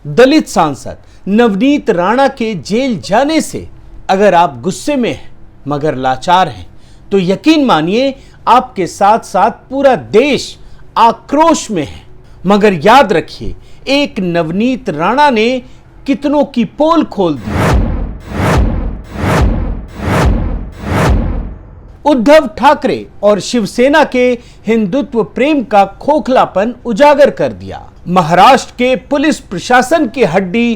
दलित सांसद नवनीत राणा के जेल जाने से अगर आप गुस्से में हैं मगर लाचार हैं तो यकीन मानिए आपके साथ साथ पूरा देश आक्रोश में है। मगर याद रखिए, एक नवनीत राणा ने कितनों की पोल खोल दी। उद्धव ठाकरे और शिवसेना के हिंदुत्व प्रेम का खोखलापन उजागर कर दिया। महाराष्ट्र के पुलिस प्रशासन की हड्डी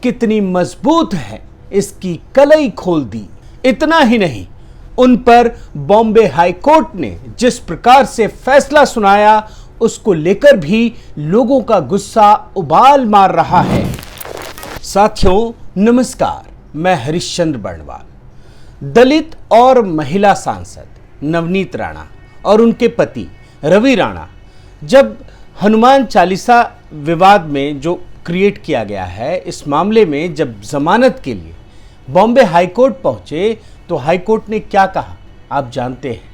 कितनी मजबूत है इसकी कलई खोल दी। इतना ही नहीं, उन पर बॉम्बे हाई कोर्ट ने जिस प्रकार से फैसला सुनाया उसको लेकर भी लोगों का गुस्सा उबाल मार रहा है। साथियों नमस्कार, मैं हरिश्चंद्र बर्णवाल। दलित और महिला सांसद नवनीत राणा और उनके पति रवि राणा जब हनुमान चालीसा विवाद में जो क्रिएट किया गया है, इस मामले में जब जमानत के लिए बॉम्बे हाईकोर्ट पहुंचे तो हाईकोर्ट ने क्या कहा आप जानते हैं।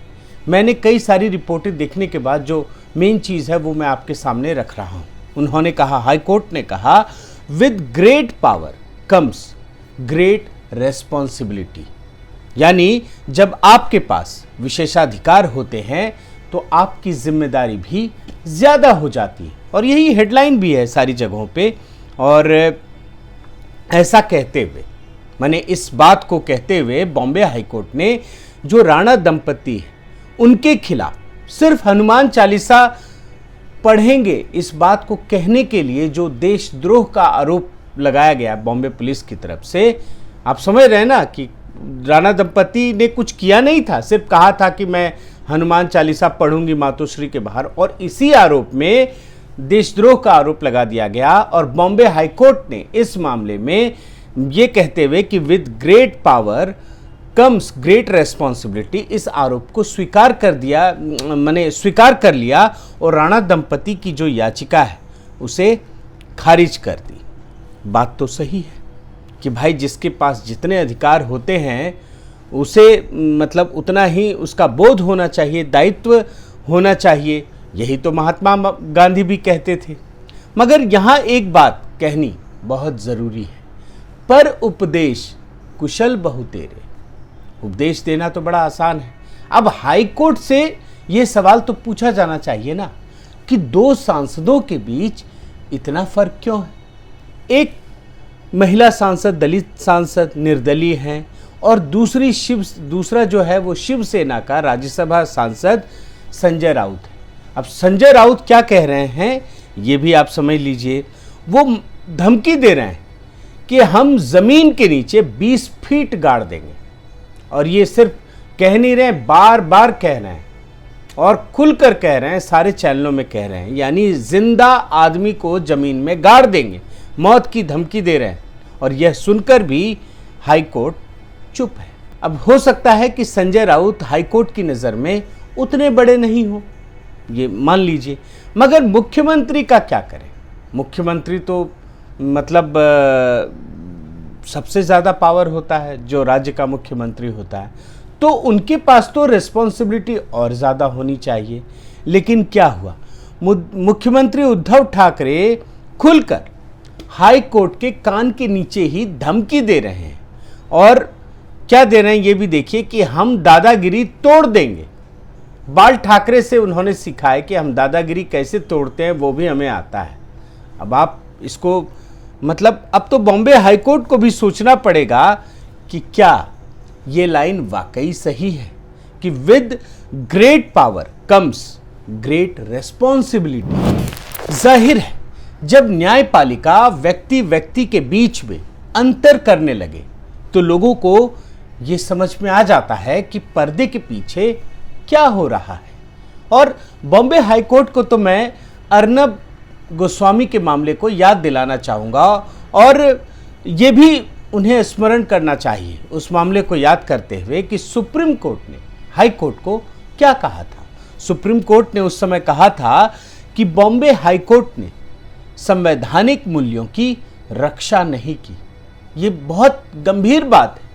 मैंने कई सारी रिपोर्टें देखने के बाद जो मेन चीज़ है वो मैं आपके सामने रख रहा हूं। उन्होंने कहा, हाईकोर्ट ने कहा, with great power comes great responsibility. यानी जब आपके पास विशेषाधिकार होते हैं तो आपकी जिम्मेदारी भी ज़्यादा हो जाती है। और यही हेडलाइन भी है सारी जगहों पे। और ऐसा कहते हुए, माने इस बात को कहते हुए बॉम्बे हाईकोर्ट ने जो राणा दंपति है उनके खिलाफ सिर्फ हनुमान चालीसा पढ़ेंगे इस बात को कहने के लिए जो देशद्रोह का आरोप लगाया गया बॉम्बे पुलिस की तरफ से, आप समझ रहे हैं ना कि राणा दंपति ने कुछ किया नहीं था, सिर्फ कहा था कि मैं हनुमान चालीसा पढ़ूंगी मातोश्री के बाहर, और इसी आरोप में देशद्रोह का आरोप लगा दिया गया। और बॉम्बे हाईकोर्ट ने इस मामले में ये कहते हुए कि with great power comes great responsibility, इस आरोप को स्वीकार कर दिया, माने स्वीकार कर लिया और राणा दंपति की जो याचिका है उसे खारिज कर दी। बात तो सही है कि भाई जिसके पास जितने अधिकार होते हैं उसे मतलब उतना ही उसका बोध होना चाहिए, दायित्व होना चाहिए। यही तो महात्मा गांधी भी कहते थे। मगर यहाँ एक बात कहनी बहुत ज़रूरी है, पर उपदेश कुशल बहु तेरे। उपदेश देना तो बड़ा आसान है। अब हाई कोर्ट से ये सवाल तो पूछा जाना चाहिए ना कि दो सांसदों के बीच इतना फर्क क्यों है। एक महिला सांसद दलित सांसद निर्दलीय हैं और दूसरा जो है वो शिवसेना का राज्यसभा सांसद संजय राउत है। अब संजय राउत क्या कह रहे हैं ये भी आप समझ लीजिए। वो धमकी दे रहे हैं कि हम जमीन के नीचे 20 फीट गाड़ देंगे। और ये सिर्फ कह नहीं रहे, बार बार कह रहे हैं और खुलकर कह रहे हैं, सारे चैनलों में कह रहे हैं, यानी जिंदा आदमी को जमीन में गाड़ देंगे, मौत की धमकी दे रहे हैं। और यह सुनकर भी हाईकोर्ट चुप है। अब हो सकता है कि संजय राउत हाईकोर्ट की नज़र में उतने बड़े नहीं हो, ये मान लीजिए, मगर मुख्यमंत्री का क्या करें। मुख्यमंत्री तो मतलब सबसे ज़्यादा पावर होता है जो राज्य का मुख्यमंत्री होता है, तो उनके पास तो रिस्पॉन्सिबिलिटी और ज़्यादा होनी चाहिए। लेकिन क्या हुआ, मुख्यमंत्री उद्धव ठाकरे खुलकर हाई कोर्ट के कान के नीचे ही धमकी दे रहे हैं। और क्या दे रहे हैं ये भी देखिए कि हम दादागिरी तोड़ देंगे। बाल ठाकरे से उन्होंने सीखा है कि हम दादागिरी कैसे तोड़ते हैं वो भी हमें आता है। अब आप इसको मतलब अब तो बॉम्बे हाईकोर्ट को भी सोचना पड़ेगा कि क्या ये लाइन वाकई सही है कि with great power comes great responsibility. जाहिर है जब न्यायपालिका व्यक्ति व्यक्ति के बीच में अंतर करने लगे तो लोगों को ये समझ में आ जाता है कि पर्दे के पीछे क्या हो रहा है। और बॉम्बे हाईकोर्ट को तो मैं अर्नब गोस्वामी के मामले को याद दिलाना चाहूँगा और ये भी उन्हें स्मरण करना चाहिए उस मामले को याद करते हुए कि सुप्रीम कोर्ट ने हाई कोर्ट को क्या कहा था। सुप्रीम कोर्ट ने उस समय कहा था कि बॉम्बे हाई कोर्ट ने संवैधानिक मूल्यों की रक्षा नहीं की। ये बहुत गंभीर बात है।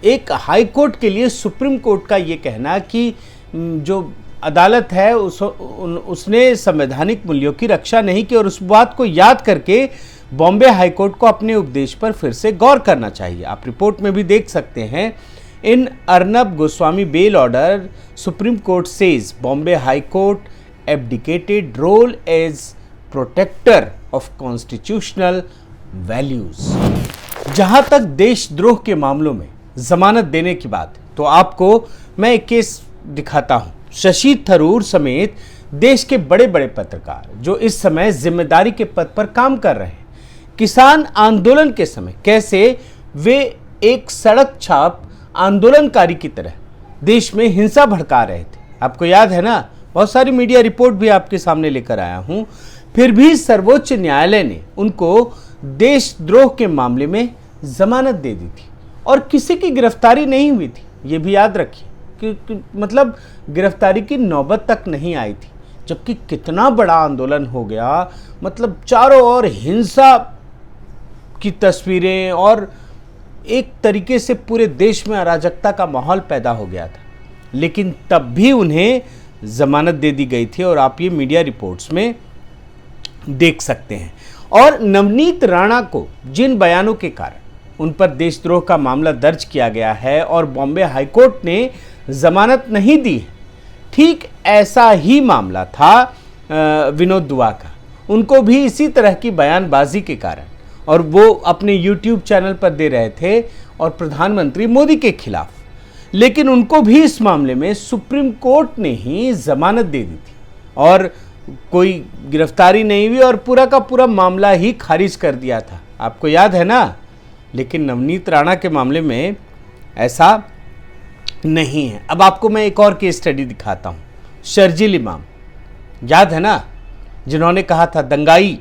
एक हाई कोर्ट के लिए सुप्रीम कोर्ट का ये कहना कि जो अदालत है उसने संवैधानिक मूल्यों की रक्षा नहीं की, और उस बात को याद करके बॉम्बे हाईकोर्ट को अपने उपदेश पर फिर से गौर करना चाहिए। आप रिपोर्ट में भी देख सकते हैं, in Arnab Goswami bail order Supreme Court says Bombay high court abdicated role as protector of constitutional values। जहां तक देशद्रोह के मामलों में जमानत देने की बात है, तो आपको मैं एक केस दिखाता हूं। शशि थरूर समेत देश के बड़े बड़े पत्रकार जो इस समय जिम्मेदारी के पद पर काम कर रहे हैं, किसान आंदोलन के समय कैसे वे एक सड़क छाप आंदोलनकारी की तरह देश में हिंसा भड़का रहे थे। आपको याद है ना, बहुत सारी मीडिया रिपोर्ट भी आपके सामने लेकर आया हूं। फिर भी सर्वोच्च न्यायालय ने उनको देशद्रोह के मामले में जमानत दे दी थी और किसी की गिरफ्तारी नहीं हुई थी। ये भी याद रखिए कि मतलब गिरफ्तारी की नौबत तक नहीं आई थी, जबकि कितना बड़ा आंदोलन हो गया, मतलब चारों ओर हिंसा की तस्वीरें और एक तरीके से पूरे देश में अराजकता का माहौल पैदा हो गया था, लेकिन तब भी उन्हें जमानत दे दी गई थी और आप ये मीडिया रिपोर्ट्स में देख सकते हैं। और नवनीत राणा को जिन बयानों के कारण उन पर देशद्रोह का मामला दर्ज किया गया है और बॉम्बे हाईकोर्ट ने जमानत नहीं दी है, ठीक ऐसा ही मामला था विनोद दुआ का। उनको भी इसी तरह की बयानबाजी के कारण, और वो अपने यूट्यूब चैनल पर दे रहे थे और प्रधानमंत्री मोदी के खिलाफ, लेकिन उनको भी इस मामले में सुप्रीम कोर्ट ने ही जमानत दे दी थी और कोई गिरफ्तारी नहीं हुई और पूरा का पूरा मामला ही खारिज कर दिया था। आपको याद है ना? लेकिन नवनीत राणा के मामले में ऐसा नहीं है। अब आपको मैं एक और केस स्टडी दिखाता हूँ। शर्जील इमाम, याद है ना, जिन्होंने कहा था दंगाई,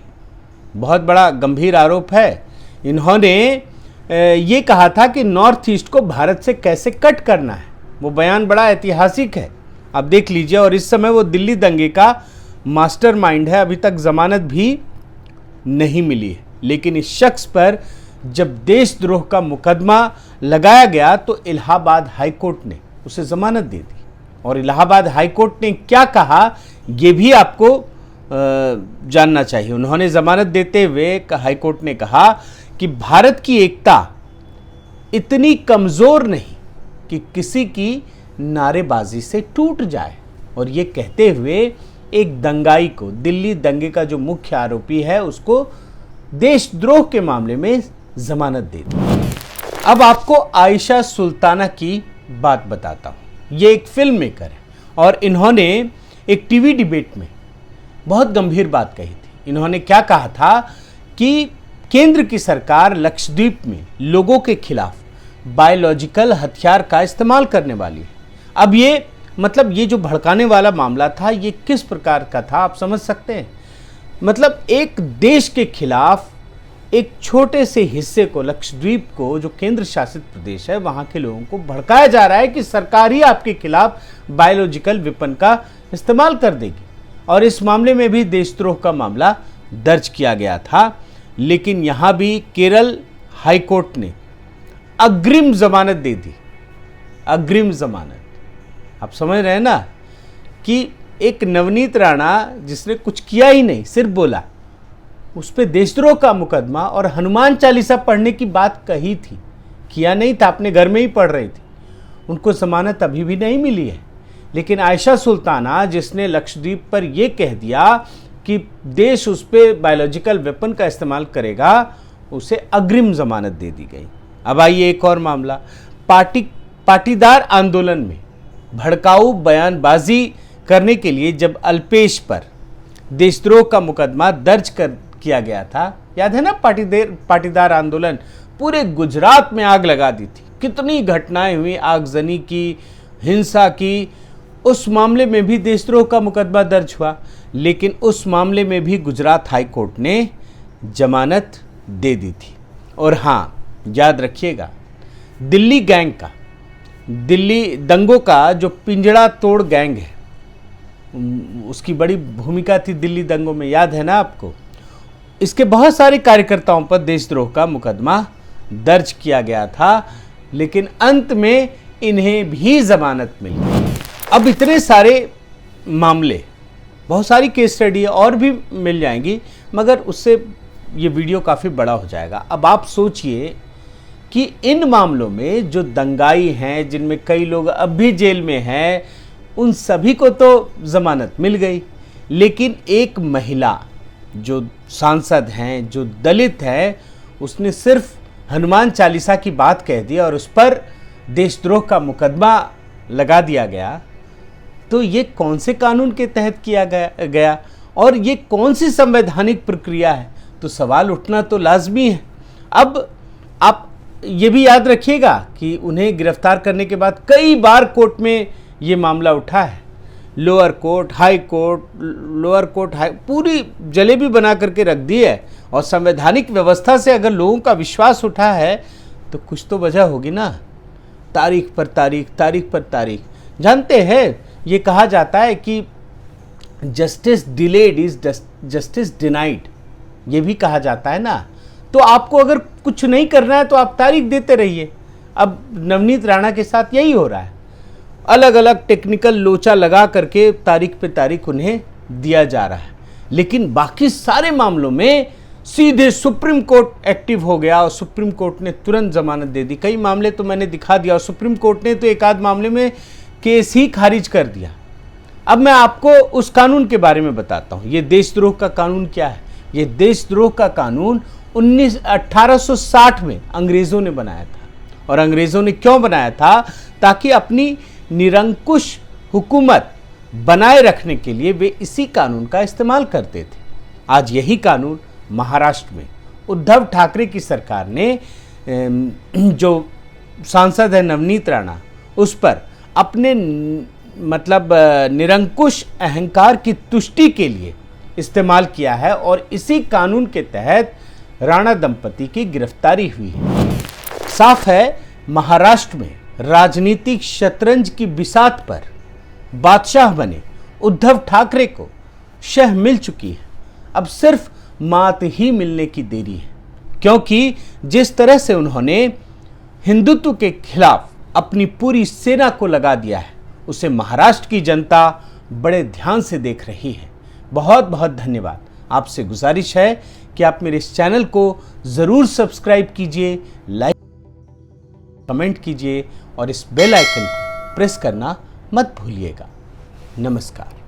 बहुत बड़ा गंभीर आरोप है। इन्होंने ये कहा था कि नॉर्थ ईस्ट को भारत से कैसे कट करना है। वो बयान बड़ा ऐतिहासिक है, आप देख लीजिए। और इस समय वो दिल्ली दंगे का मास्टरमाइंड है। अभी तक जमानत भी नहीं मिली है, लेकिन इस शख्स पर जब देशद्रोह का मुकदमा लगाया गया तो इलाहाबाद हाईकोर्ट ने उसे जमानत दे दी। और इलाहाबाद हाईकोर्ट ने क्या कहा ये भी आपको जानना चाहिए। उन्होंने जमानत देते हुए हाईकोर्ट ने कहा कि भारत की एकता इतनी कमजोर नहीं कि किसी की नारेबाजी से टूट जाए। और ये कहते हुए एक दंगाई को, दिल्ली दंगे का जो मुख्य आरोपी है, उसको देशद्रोह के मामले में जमानत दे दी। अब आपको आयशा सुल्ताना की बात बताता हूं। ये एक फिल्म मेकर है और इन्होंने एक टीवी डिबेट में बहुत गंभीर बात कही थी। इन्होंने क्या कहा था कि केंद्र की सरकार लक्षद्वीप में लोगों के खिलाफ बायोलॉजिकल हथियार का इस्तेमाल करने वाली है। अब ये मतलब ये जो भड़काने वाला मामला था, ये किस प्रकार का था आप समझ सकते हैं। मतलब एक देश के खिलाफ एक छोटे से हिस्से को, लक्षद्वीप को, जो केंद्र शासित प्रदेश है, वहां के लोगों को भड़काया जा रहा है कि सरकार ही आपके खिलाफ बायोलॉजिकल वेपन का इस्तेमाल कर देगी। और इस मामले में भी देशद्रोह का मामला दर्ज किया गया था, लेकिन यहां भी केरल हाईकोर्ट ने अग्रिम जमानत दे दी। अग्रिम जमानत, आप समझ रहे हैं ना कि एक नवनीत राणा जिसने कुछ किया ही नहीं, सिर्फ बोला, उस पर देशद्रोह का मुकदमा और हनुमान चालीसा पढ़ने की बात कही थी, किया नहीं था, अपने घर में ही पढ़ रही थी, उनको जमानत अभी भी नहीं मिली है। लेकिन आयशा सुल्ताना, जिसने लक्षद्वीप पर यह कह दिया कि देश उस पर बायोलॉजिकल वेपन का इस्तेमाल करेगा, उसे अग्रिम जमानत दे दी गई। अब आइए एक और मामला। पाटीदार आंदोलन में भड़काऊ बयानबाजी करने के लिए जब अल्पेश पर देशद्रोह का मुकदमा दर्ज किया गया था, याद है ना, पाटीदार आंदोलन पूरे गुजरात में आग लगा दी थी। कितनी घटनाएं हुई आगजनी की, हिंसा की। उस मामले में भी देशद्रोह का मुकदमा दर्ज हुआ, लेकिन उस मामले में भी गुजरात हाई कोर्ट ने जमानत दे दी थी। और हाँ, याद रखिएगा, दिल्ली गैंग का, दिल्ली दंगों का जो पिंजड़ा तोड़ गैंग है, उसकी बड़ी भूमिका थी दिल्ली दंगों में, याद है ना आपको। इसके बहुत सारे कार्यकर्ताओं पर देशद्रोह का मुकदमा दर्ज किया गया था, लेकिन अंत में इन्हें भी जमानत मिली। अब इतने सारे मामले, बहुत सारी केस स्टडी और भी मिल जाएंगी, मगर उससे ये वीडियो काफ़ी बड़ा हो जाएगा। अब आप सोचिए कि इन मामलों में जो दंगाई हैं, जिनमें कई लोग अब भी जेल में हैं, उन सभी को तो जमानत मिल गई, लेकिन एक महिला जो सांसद हैं, जो दलित है, उसने सिर्फ हनुमान चालीसा की बात कह दी और उस पर देशद्रोह का मुकदमा लगा दिया गया। तो ये कौन से कानून के तहत किया गया और ये कौन सी संवैधानिक प्रक्रिया है? तो सवाल उठना तो लाजमी है। अब आप ये भी याद रखिएगा कि उन्हें गिरफ्तार करने के बाद कई बार कोर्ट में ये मामला उठा है, lower court, high court, lower court, high, पूरी जलेबी बना करके रख दी है। और संवैधानिक व्यवस्था से अगर लोगों का विश्वास उठा है तो कुछ तो वजह होगी ना। तारीख पर तारीख, तारीख पर तारीख। जानते हैं, ये कहा जाता है कि justice delayed is justice denied, ये भी कहा जाता है ना। तो आपको अगर कुछ नहीं करना है तो आप तारीख देते रहिए। अब नवनीत राणा के साथ यही हो रहा है, अलग अलग टेक्निकल लोचा लगा करके तारीख पे तारीख उन्हें दिया जा रहा है। लेकिन बाकी सारे मामलों में सीधे सुप्रीम कोर्ट एक्टिव हो गया और सुप्रीम कोर्ट ने तुरंत जमानत दे दी। कई मामले तो मैंने दिखा दिया और सुप्रीम कोर्ट ने तो एक आध मामले में केस ही खारिज कर दिया। अब मैं आपको उस कानून के बारे में बताता हूं। ये देशद्रोह का कानून क्या है? ये देशद्रोह का कानून 1860 में अंग्रेजों ने बनाया था। और अंग्रेजों ने क्यों बनाया था? ताकि अपनी निरंकुश हुकूमत बनाए रखने के लिए वे इसी कानून का इस्तेमाल करते थे। आज यही कानून महाराष्ट्र में उद्धव ठाकरे की सरकार ने, जो सांसद है नवनीत राणा, उस पर अपने मतलब निरंकुश अहंकार की तुष्टि के लिए इस्तेमाल किया है। और इसी कानून के तहत राणा दंपति की गिरफ्तारी हुई है। साफ है, महाराष्ट्र में राजनीतिक शतरंज की बिसात पर बादशाह बने उद्धव ठाकरे को शह मिल चुकी है। अब सिर्फ मात ही मिलने की देरी है, क्योंकि जिस तरह से उन्होंने हिंदुत्व के खिलाफ अपनी पूरी सेना को लगा दिया है, उसे महाराष्ट्र की जनता बड़े ध्यान से देख रही है। बहुत बहुत धन्यवाद। आपसे गुजारिश है कि आप मेरे इस चैनल को ज़रूर सब्सक्राइब कीजिए, लाइक कमेंट कीजिए और इस बेल आइकन को प्रेस करना मत भूलिएगा। नमस्कार।